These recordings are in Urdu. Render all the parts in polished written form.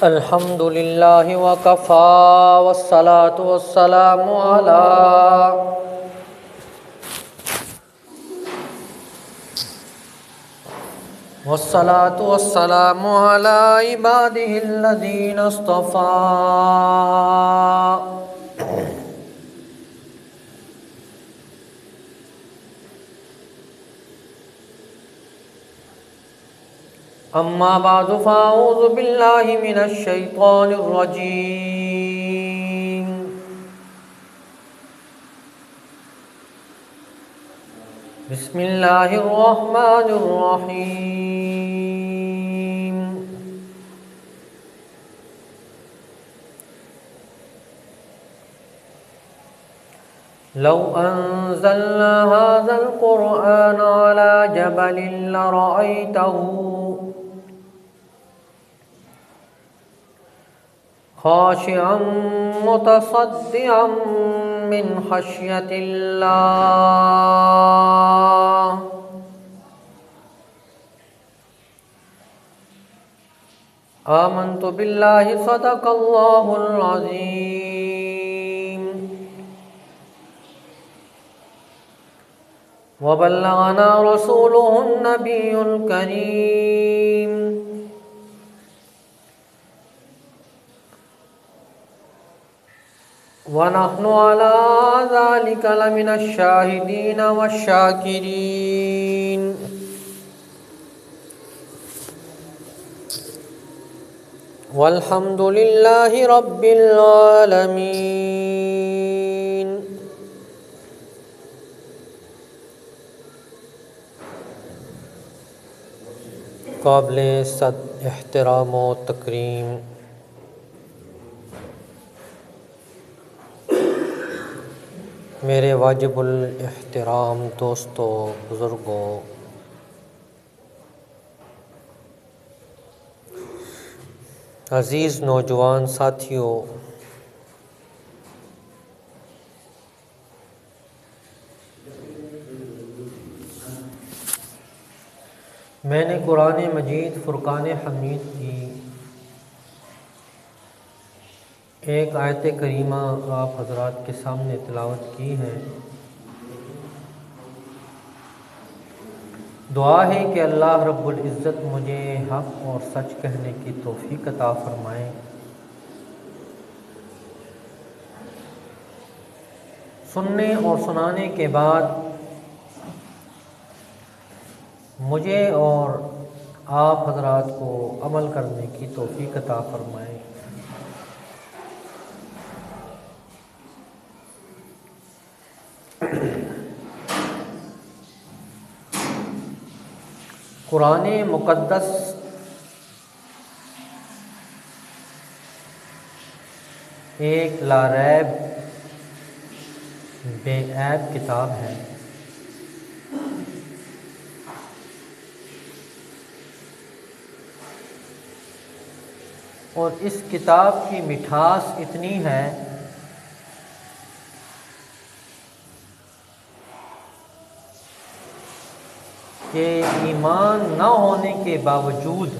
الحمد للہ وکفى والصلاة والسلام على عباده الذين اصطفى. اما بعد فاعوذ باللہ من الشیطان الرجیم. بسم اللہ الرحمن الرحیم. لو انزلنا هذا القرآن على جبل لرأيته خاشعا متصدعا من خشية الله. آمنت بالله صدق الله العظيم وبلغنا رسوله النبي الكريم ونحن على ذلك لمن الشاهدين والشاكرين. والحمد لله رب العالمين. قابل صد احترام و تکریم میرے واجب الاحترام دوستوں، بزرگوں، عزیز نوجوان ساتھیوں، میں نے قرآن مجید فرقان حمید کی ایک آیت کریمہ آپ حضرات کے سامنے تلاوت کی ہے. دعا ہے کہ اللہ رب العزت مجھے حق اور سچ کہنے کی توفیق عطا فرمائے. سننے اور سنانے کے بعد مجھے اور آپ حضرات کو عمل کرنے کی توفیق عطا فرمائے. قرآن مقدس ایک لاریب بے عیب کتاب ہے. اور اس کتاب کی مٹھاس اتنی ہے کہ ایمان نہ ہونے کے باوجود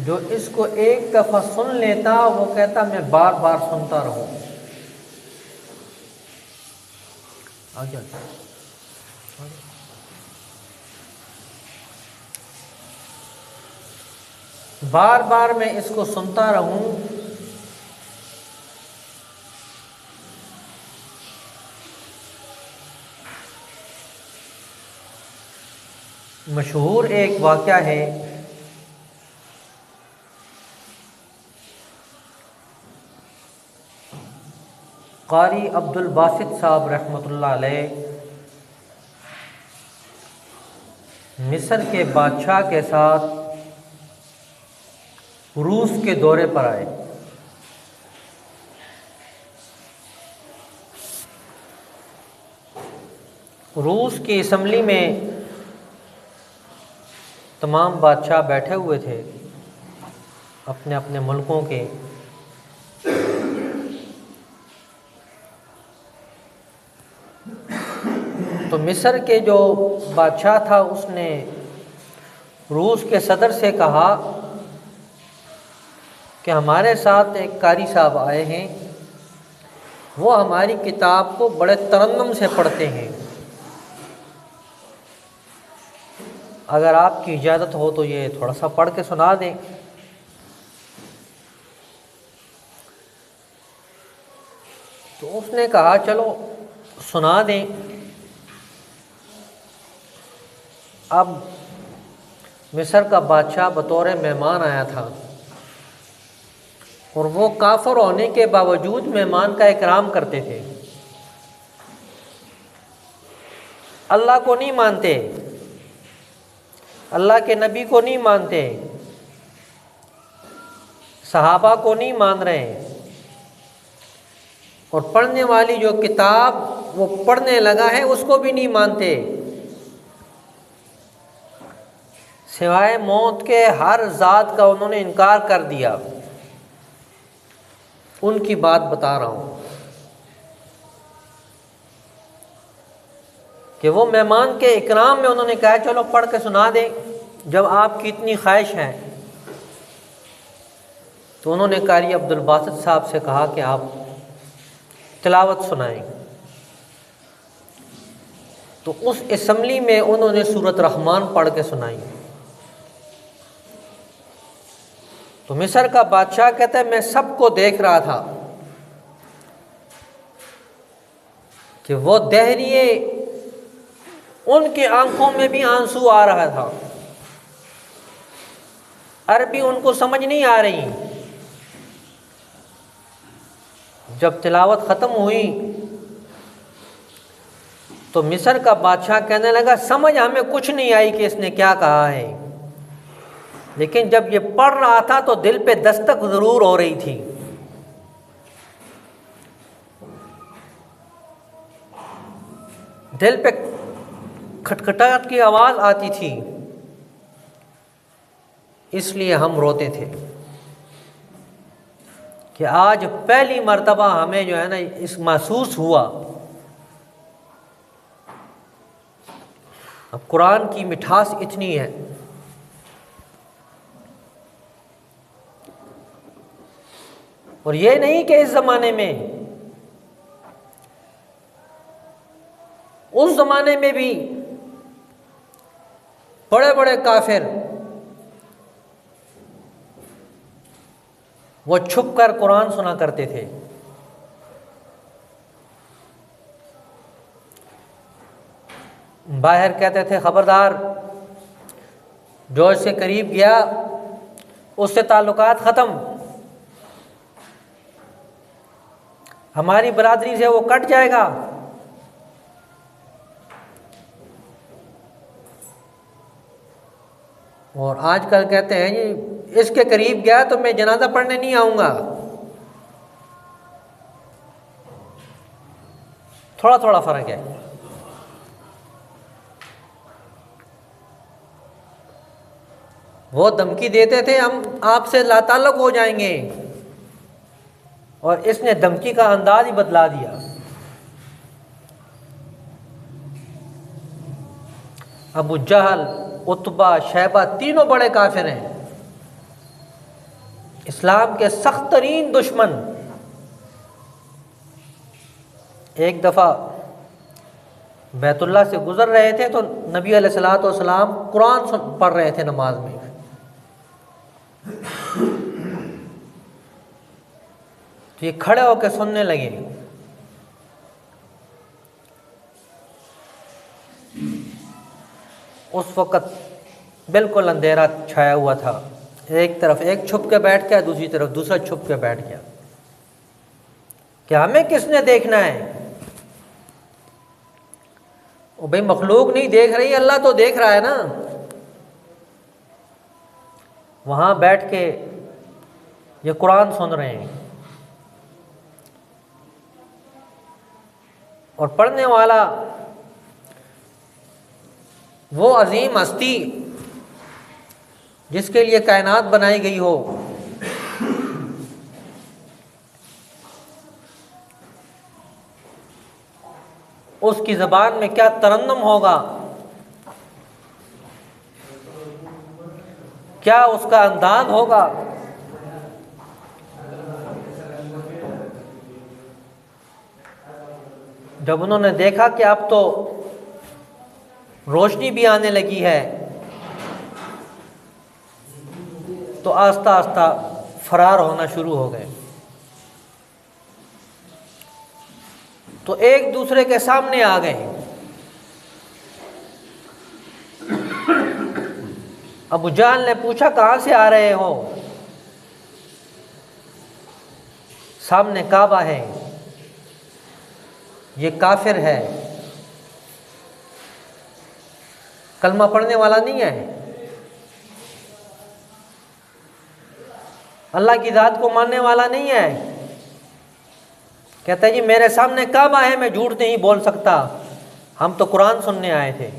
جو اس کو ایک دفعہ سن لیتا وہ کہتا میں بار بار سنتا رہوں. بار بار میں اس کو سنتا رہوں. مشہور ایک واقعہ ہے، قاری عبد الباسط صاحب رحمۃ اللہ علیہ مصر کے بادشاہ کے ساتھ روس کے دورے پر آئے. روس کی اسمبلی میں تمام بادشاہ بیٹھے ہوئے تھے اپنے اپنے ملکوں کے. تو مصر کے جو بادشاہ تھا اس نے روس کے صدر سے کہا کہ ہمارے ساتھ ایک قاری صاحب آئے ہیں، وہ ہماری کتاب کو بڑے ترنم سے پڑھتے ہیں، اگر آپ کی اجازت ہو تو یہ تھوڑا سا پڑھ کے سنا دیں۔ تو اس نے کہا چلو سنا دیں۔ اب مصر کا بادشاہ بطور مہمان آیا تھا، اور وہ کافر ہونے کے باوجود مہمان کا اکرام کرتے تھے، اللہ کو نہیں مانتے، اللہ کے نبی کو نہیں مانتے، صحابہ کو نہیں مان رہے، اور پڑھنے والی جو کتاب وہ پڑھنے لگا ہے اس کو بھی نہیں مانتے، سوائے موت کے ہر ذات کا انہوں نے انکار کر دیا۔ ان کی بات بتا رہا ہوں کہ وہ مہمان کے اکرام میں انہوں نے کہا چلو پڑھ کے سنا دیں، جب آپ کی اتنی خواہش ہے۔ تو انہوں نے قاری عبدالباسط صاحب سے کہا کہ آپ تلاوت سنائیں۔ تو اس اسمبلی میں انہوں نے سورۃ رحمان پڑھ کے سنائی۔ تو مصر کا بادشاہ کہتا ہے میں سب کو دیکھ رہا تھا کہ وہ دہریے، ان کی آنکھوں میں بھی آنسو آ رہا تھا، عربی ان کو سمجھ نہیں آ رہی۔ جب تلاوت ختم ہوئی تو مصر کا بادشاہ کہنے لگا سمجھ ہمیں کچھ نہیں آئی کہ اس نے کیا کہا ہے، لیکن جب یہ پڑھ رہا تھا تو دل پہ دستک ضرور ہو رہی تھی۔ دل پہ کھٹکھٹاہٹ کی آواز آتی تھی، اس لیے ہم روتے تھے کہ آج پہلی مرتبہ ہمیں جو ہے نا اس محسوس ہوا۔ اب قرآن کی مٹھاس اتنی ہے، اور یہ نہیں کہ اس زمانے میں، اس زمانے میں بھی بڑے بڑے کافر وہ چھپ کر قرآن سنا کرتے تھے۔ باہر کہتے تھے خبردار جو اس سے قریب گیا اس سے تعلقات ختم، ہماری برادری سے وہ کٹ جائے گا۔ اور آج کل کہتے ہیں جی اس کے قریب گیا تو میں جنازہ پڑھنے نہیں آؤں گا۔ تھوڑا تھوڑا فرق ہے۔ وہ دھمکی دیتے تھے ہم آپ سے لا تعلق ہو جائیں گے، اور اس نے دھمکی کا انداز ہی بدلا دیا۔ ابو جہل، عتبہ، شیبہ تینوں بڑے کافر ہیں، اسلام کے سخت ترین دشمن۔ ایک دفعہ بیت اللہ سے گزر رہے تھے تو نبی علیہ الصلوۃ والسلام قرآن پڑھ رہے تھے نماز میں۔ تو یہ کھڑے ہو کے سننے لگے۔ اس وقت بالکل اندھیرا چھایا ہوا تھا، ایک طرف ایک چھپ کے بیٹھ گیا، دوسری طرف دوسرا چھپ کے بیٹھ گیا کہ ہمیں کس نے دیکھنا ہے؟ او بھائی مخلوق نہیں دیکھ رہی، اللہ تو دیکھ رہا ہے نا۔ وہاں بیٹھ کے یہ قرآن سن رہے ہیں، اور پڑھنے والا وہ عظیم ہستی جس کے لیے کائنات بنائی گئی ہو، اس کی زبان میں کیا ترنم ہوگا۔ کیا اس کا انداز ہوگا؟ جب انہوں نے دیکھا کہ اب تو روشنی بھی آنے لگی ہے تو آہستہ آہستہ فرار ہونا شروع ہو گئے. تو ایک دوسرے کے سامنے آ گئے. ابو جہل نے پوچھا کہاں سے آ رہے ہو؟ سامنے کعبہ ہے، یہ کافر ہے، کلمہ پڑھنے والا نہیں ہے، اللہ کی ذات کو ماننے والا نہیں ہے. کہتا ہے جی میرے سامنے کعبہ ہے، میں جھوٹ نہیں بول سکتا، ہم تو قرآن سننے آئے تھے.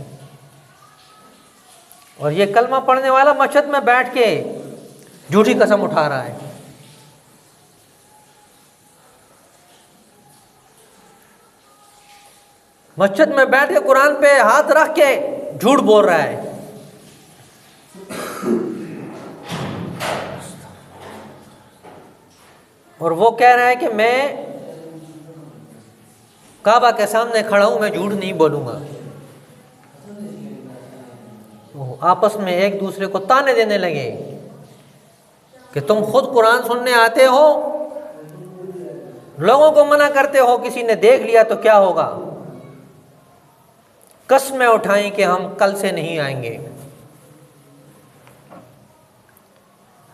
اور یہ کلمہ پڑھنے والا مسجد میں بیٹھ کے جھوٹی قسم اٹھا رہا ہے. مسجد میں بیٹھ کے قرآن پہ ہاتھ رکھ کے جھوٹ بول رہا ہے. اور وہ کہہ رہا ہے کہ میں کعبہ کے سامنے کھڑا ہوں، میں جھوٹ نہیں بولوں گا. وہ آپس میں ایک دوسرے کو تانے دینے لگے کہ تم خود قرآن سننے آتے ہو، لوگوں کو منع کرتے ہو، کسی نے دیکھ لیا تو کیا ہوگا؟ قسمیں اٹھائیں کہ ہم کل سے نہیں آئیں گے،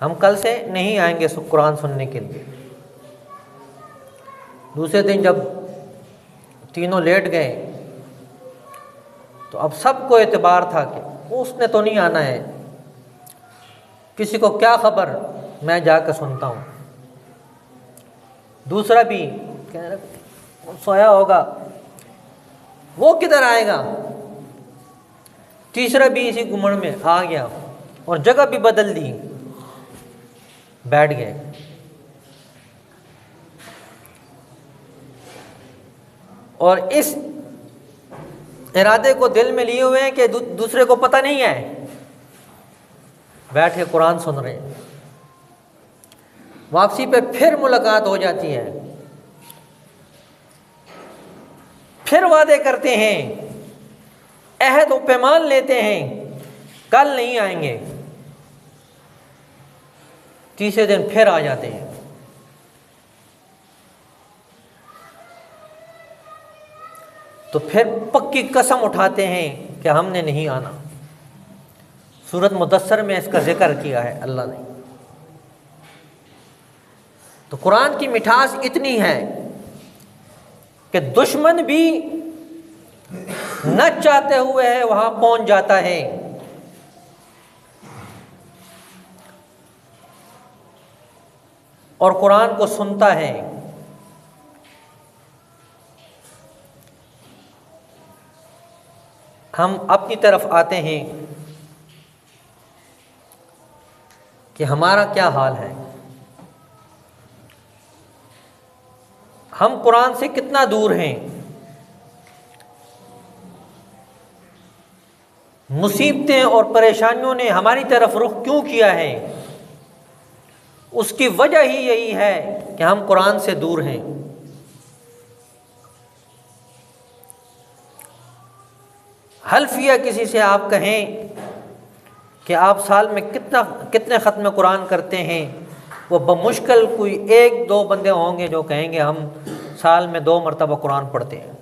ہم کل سے نہیں آئیں گے قرآن سننے کے لیے. دوسرے دن جب تینوں لیٹ گئے تو اب سب کو اعتبار تھا کہ اس نے تو نہیں آنا ہے، کسی کو کیا خبر، میں جا کے سنتا ہوں. دوسرا بھی کہہ رہا سویا ہوگا، وہ کدھر آئے گا. تیسرا بھی اسی گمڑ میں آ گیا اور جگہ بھی بدل دی، بیٹھ گئے. اور اس ارادے کو دل میں لیے ہوئے ہیں کہ دوسرے کو پتہ نہیں ہے، بیٹھ کے قرآن سن رہے ہیں. واپسی پہ پھر ملاقات ہو جاتی ہے، پھر وعدے کرتے ہیں، عہد و پیمان لیتے ہیں، کل نہیں آئیں گے. تیسرے دن پھر آ جاتے ہیں. تو پھر پکی قسم اٹھاتے ہیں کہ ہم نے نہیں آنا. سورۃ مدثر میں اس کا ذکر کیا ہے اللہ نے. تو قرآن کی مٹھاس اتنی ہے کہ دشمن بھی نہ چاہتے ہوئے ہے وہاں پہنچ جاتا ہے. اور قرآن کو سنتا ہے. ہم اپنی طرف آتے ہیں کہ ہمارا کیا حال ہے، ہم قرآن سے کتنا دور ہیں. مصیبتیں اور پریشانیوں نے ہماری طرف رخ کیوں کیا ہے؟ اس کی وجہ ہی یہی ہے کہ ہم قرآن سے دور ہیں. حلفیہ کسی سے آپ کہیں کہ آپ سال میں کتنے ختم قرآن کرتے ہیں، وہ بمشکل کوئی 1-2 بندے ہوں گے جو کہیں گے ہم سال میں 2 مرتبہ قرآن پڑھتے ہیں.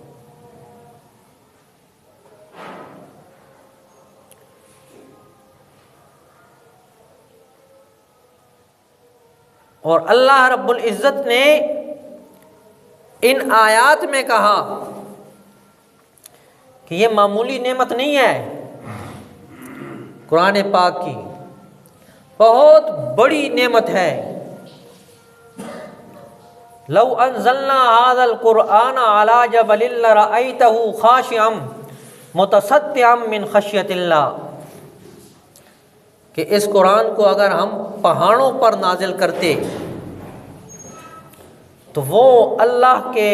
اور اللہ رب العزت نے ان آیات میں کہا کہ یہ معمولی نعمت نہیں ہے، قرآن پاک کی بہت بڑی نعمت ہے. لو انزلنا هذا القرآن على جبل لرأيته خاشعا متصدعا من خشیۃ اللہ، کہ اس قرآن کو اگر ہم پہاڑوں پر نازل کرتے تو وہ اللہ کے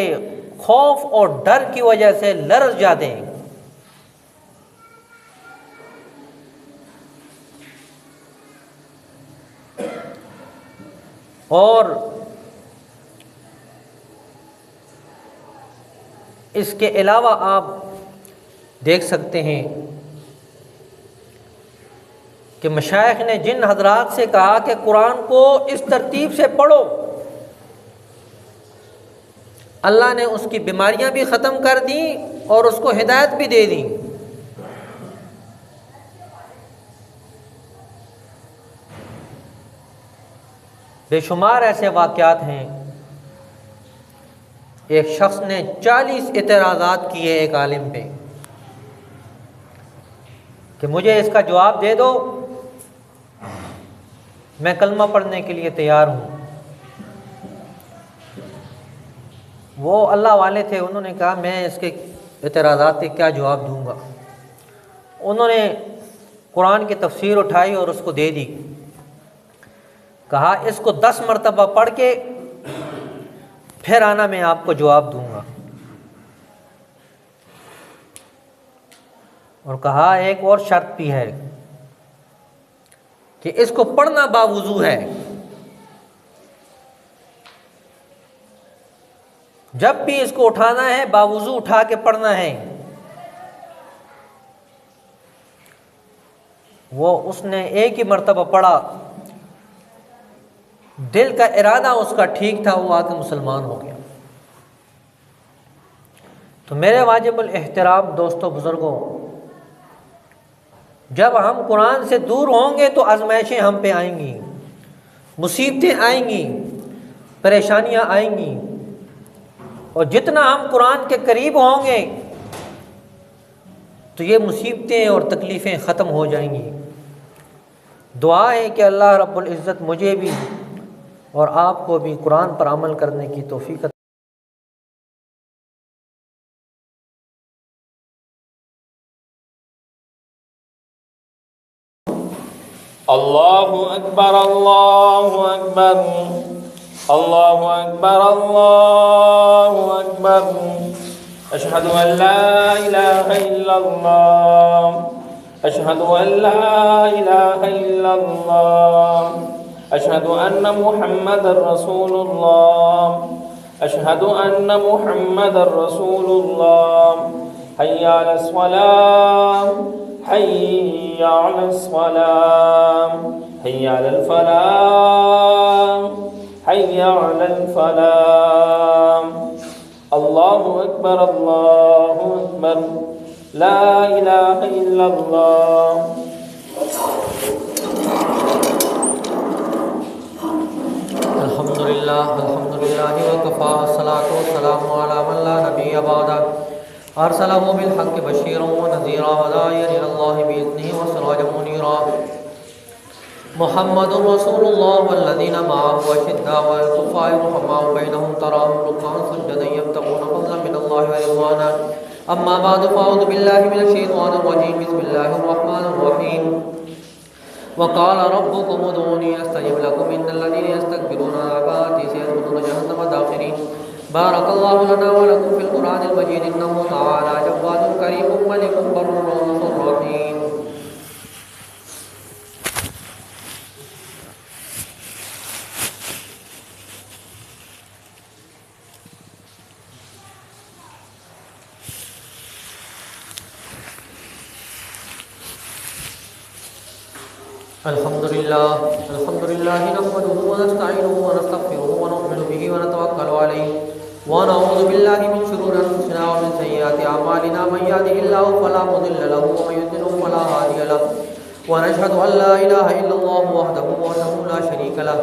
خوف اور ڈر کی وجہ سے لرز جاتے. اور اس کے علاوہ آپ دیکھ سکتے ہیں کہ مشائخ نے جن حضرات سے کہا کہ قرآن کو اس ترتیب سے پڑھو، اللہ نے اس کی بیماریاں بھی ختم کر دیں اور اس کو ہدایت بھی دے دی۔ بے شمار ایسے واقعات ہیں۔ ایک شخص نے 40 اعتراضات کیے ایک عالم پہ کہ مجھے اس کا جواب دے دو، میں کلمہ پڑھنے کے لیے تیار ہوں۔ وہ اللہ والے تھے، انہوں نے کہا میں اس کے اعتراضات کے کیا جواب دوں گا۔ انہوں نے قرآن کی تفسیر اٹھائی اور اس کو دے دی، کہا اس کو 10 مرتبہ پڑھ کے پھر آنا، میں آپ کو جواب دوں گا۔ اور کہا ایک اور شرط بھی ہے کہ اس کو پڑھنا باوضو ہے، جب بھی اس کو اٹھانا ہے باوضو اٹھا کے پڑھنا ہے۔ وہ اس نے ایک ہی مرتبہ پڑھا، دل کا ارادہ اس کا ٹھیک تھا، وہ آ کے مسلمان ہو گیا۔ تو میرے واجب الاحترام دوستوں بزرگوں، جب ہم قرآن سے دور ہوں گے تو آزمائشیں ہم پہ آئیں گی، مصیبتیں آئیں گی، پریشانیاں آئیں گی، اور جتنا ہم قرآن کے قریب ہوں گے تو یہ مصیبتیں اور تکلیفیں ختم ہو جائیں گی۔ دعا ہے کہ اللہ رب العزت مجھے بھی اور آپ کو بھی قرآن پر عمل کرنے کی توفیق عطا۔ اللہ اکبر اللہ اکبر اللہ اکبر اللہ اکبر، اشہد ان لا الہ الا اللہ، اشہد ان لا الہ الا اللہ، اشہد ان محمد رسول اللہ، اشہد ان محمد رسول اللہ، حی علی الصلاۃ، حی علی الصلاۃ، حی علی الفلاح، حی علی الفلاح، اللہ اکبر اللہ اکبر، لا الہ الا اللہ۔ الحمدللہ وکفی والصلاۃ والسلام علی من لا نبی بعدہ، ارسلہ بالحق بشیرا ونذیرا وداعیا الی اللہ باذنہ وسراجا منیرا، محمد رسول اللہ والذین معه اشداء علی الکفار رحماء بینہم تراہم رکعا سجدا یبتغون فضلا من اللہ ورضوانا، اما بعد فاعوذ باللہ من الشیطان الرجیم، بسم اللہ الرحمن الرحیم، وقال ربكم ادعوني استجب لكم ان الذين يستكبرون عن عبادتي سيدخلون جهنم داخرين۔ بارك الله لنا ولكم في القرآن المجيد انه تعالى جواد كريم ملك بر رؤوف رحيم۔ الحمدللہ نحمده ونستعینه ونستغفره ونؤمن به ونتوکل علیہ، ونعوذ باللہ من شرور انفسنا ومن سیئات اعمالنا، من یهده اللہ فلا مضل له ومن یضلل فلا ہادی له، ونشهد ان لا الہ الا اللہ وحدہ لا شریک له،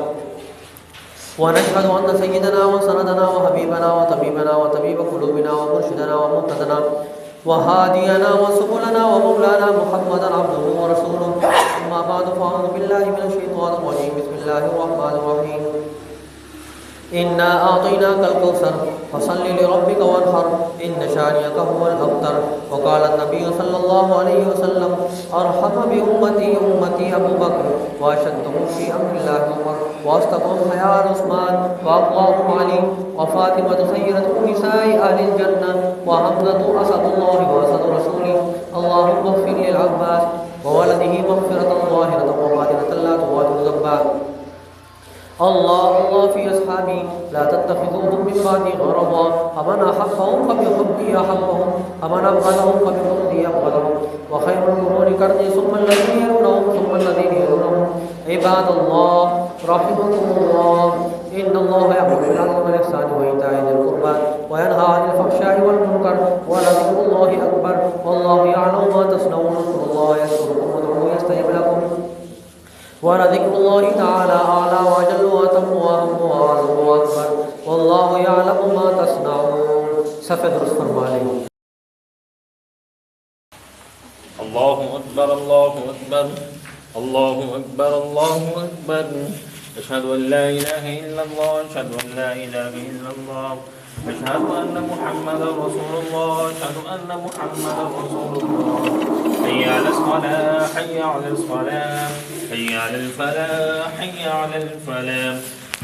ونشهد ان سیدنا وسندنا وحبیبنا وطبیبنا وطبیب قلوبنا ومرشدنا ومهتدنا وهادينا وسبلنا ومولانا محمدا عبده ورسوله، اما بعد فاعوذ بالله من الشيطان الرجيم، بسم الله الرحمن الرحيم، انا اعطيناك الكوثر فصل لربك وانحر ان شانئك هو الابتر، وقال النبي صلى الله عليه وسلم ارحم بامتي امتي ابو بكر، واشدهم في امر الله عمر، واصدقهم حياء عثمان، واقواهم علي، وفاطمة سيدة نساء اهل الجنة، وحمزة اسد الله واسد رسوله، اللهم اغفر للعباس وولده مغفرة ظاهرة وباطنة لا تغادر ذنبا، الله في أصحابي لا تتخذوهم من بعدي غرضا فمن أحبهم فبحبي أحبهم ومن أبغضهم فببغضي أبغضهم وخير القرون قرني ثم الذين يلونهم ثم الذين يلونهم عباد الله رحمكم الله إن الله يأمر بالعدل والإحسان وإيتاء ذي القربى وينهى عن الفحشاء والمنكر ولذكر الله أكبر والله يعلم ما تصنعون اذكروا الله يذكركم وادعوه يستجب لكم ولذكر الله تعالى أعلى وأجل وأتم وأهم وأعظم وأكبر والله يعلم ما تصنعون صفحة درست فرمائے الله أكبر الله أكبر الله أكبر الله أكبر أشهد أن لا إله إلا الله أشهد أن لا إله إلا الله أشهد أن محمدا رسول الله أشهد أن محمدا رسول الله حي على الصلاة حي على الصلاة حي على الفلاح حي على الفلاح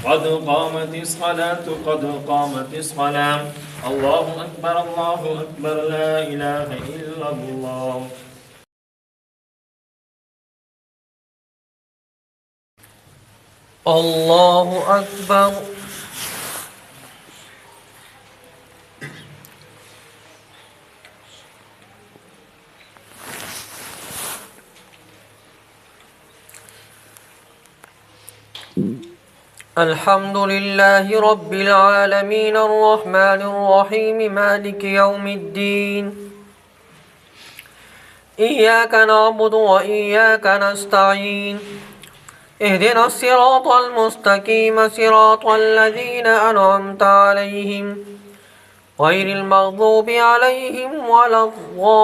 قد قامت الصلاة قد قامت الصلاة الله أكبر لا إله إلا الله الله أكبر الحمد لله رب العالمين الرحمن الرحيم مالك يوم الدين إياك نعبد وإياك نستعين اهدنا الصراط المستقيم صراط الذين أنعمت عليهم غير المغضوب عليهم ولا الضالين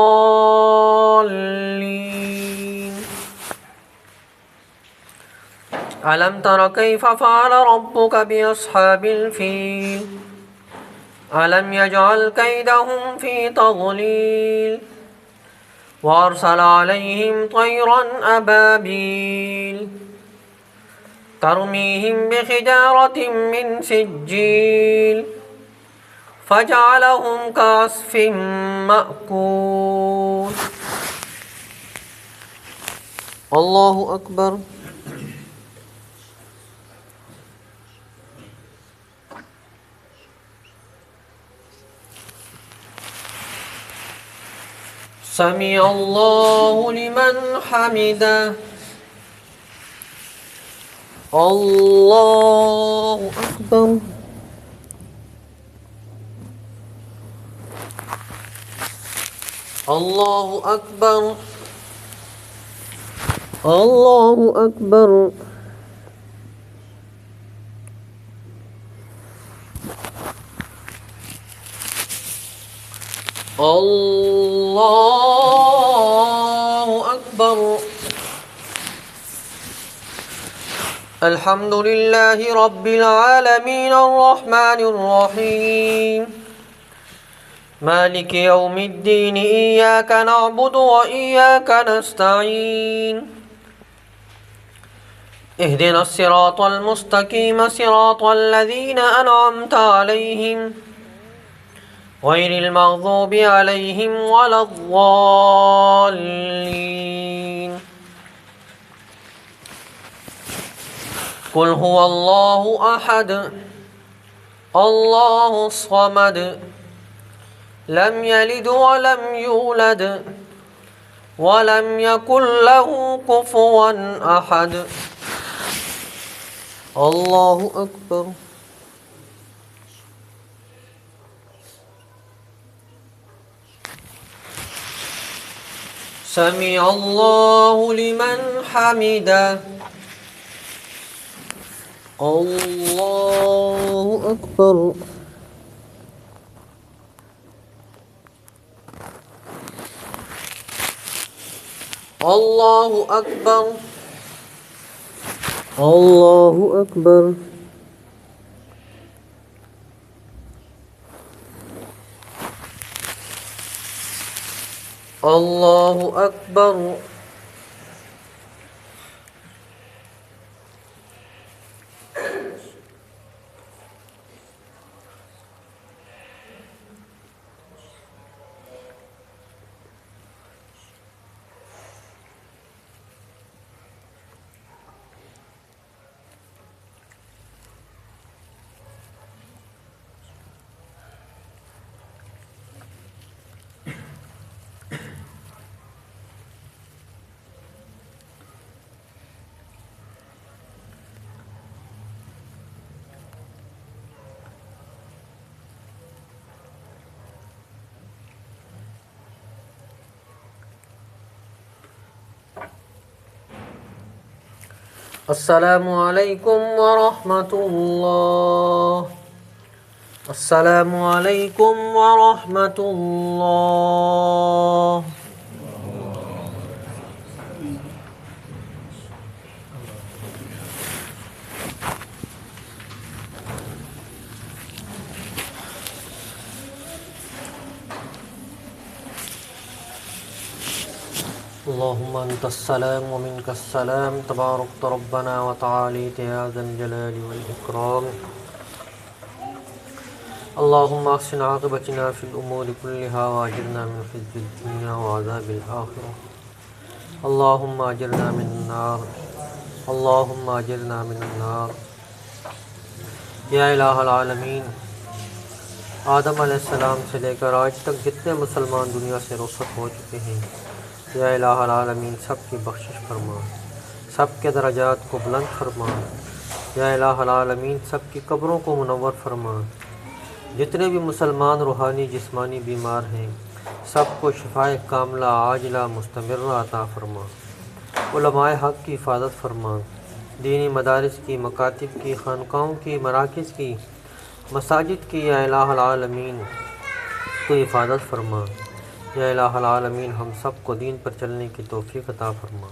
ألم تر كيف فعل ربك بأصحاب الفيل ألم يجعل كيدهم في تضليل وأرسل عليهم طيرا أبابيل ترميهم بحجارة من سجيل فجعلهم كعصف مأكول الله أكبر سمع الله لمن حمده الله أكبر الله أكبر الله أكبر الله أكبر الحمد لله رب العالمين الرحمن الرحيم مالك يوم الدين إياك نعبد وإياك نستعين اهدنا الصراط المستقيم صراط الذين أنعمت عليهم غير المغضوب عليهم ولا الضالين قل هو الله أحد الله الصمد لم يلد ولم يولد ولم يكن له كفوا أحد الله أكبر سمع الله لمن حمده الله أكبر الله أكبر الله أكبر الله أكبر السلام علیکم ورحمۃ اللہ. السلام علیکم ورحمۃ اللہ. اللهم انت السلام ومنك السلام تباركت ربنا وتعاليت يا ذا الجلال والإكرام. اللهم احسن عاقبتنا في الأمور كلها واجرنا من خزي الدنيا وعذاب الآخرة. اللهم اجرنا من النار. اللهم اجرنا من النار. یا الہ العالمین، آدم علیہ السلام سے لے کر آج تک جتنے مسلمان دنیا سے رخصت ہو چکے ہیں، یا الہ العالمین سب کی بخشش فرما، سب کے درجات کو بلند فرما. یا الہ العالمین سب کی قبروں کو منور فرما. جتنے بھی مسلمان روحانی جسمانی بیمار ہیں، سب کو شفائے کاملہ عاجلہ مستمرہ عطا فرما. علماء حق کی حفاظت فرما. دینی مدارس کی، مکاتب کی، خانقاہوں کی، مراکز کی، مساجد کی یا الہ العالمین تو حفاظت فرما. یا الہ العالمین ہم سب کو دین پر چلنے کی توفیق عطا فرما.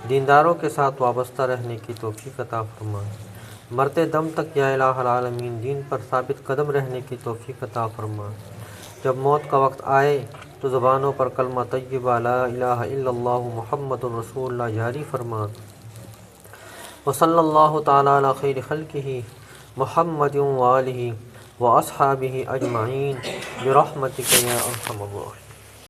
دینداروں کے ساتھ وابستہ رہنے کی توفیق عطا فرما. مرتے دم تک یا الہ العالمین دین پر ثابت قدم رہنے کی توفیق عطا فرما. جب موت کا وقت آئے تو زبانوں پر کلمہ طیبہ لا الہ الا اللہ محمد رسول اللہ جاری فرما. وصلی اللہ تعالی علی خیر خلقہ محمد وآلہ واصحابہ اجمعین برحمتک یا ارحم الراحمین.